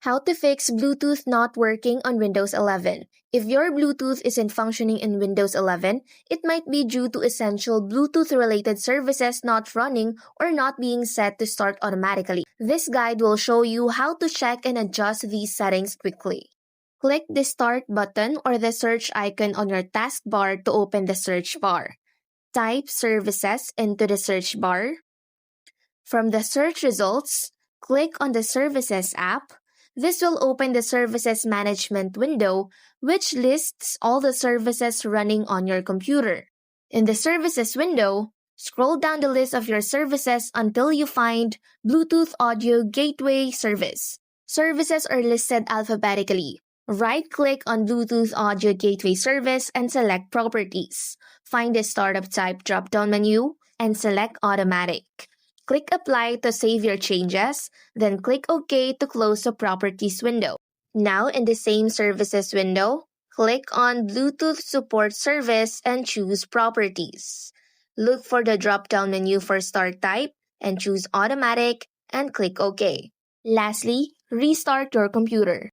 How to fix Bluetooth not working on Windows 11. If your Bluetooth isn't functioning in Windows 11, it might be due to essential Bluetooth-related services not running or not being set to start automatically. This guide will show you how to check and adjust these settings quickly. Click the Start button or the search icon on your taskbar to open the search bar. Type Services into the search bar. From the search results, click on the Services app. This will open the Services Management window, which lists all the services running on your computer. In the Services window, scroll down the list of your services until you find Bluetooth Audio Gateway Service. Services are listed alphabetically. Right-click on Bluetooth Audio Gateway Service and select Properties. Find the Startup Type drop-down menu and select Automatic. Click Apply to save your changes, then click OK to close the Properties window. Now in the same Services window, click on Bluetooth Support Service and choose Properties. Look for the drop-down menu for Start Type and choose Automatic and click OK. Lastly, restart your computer.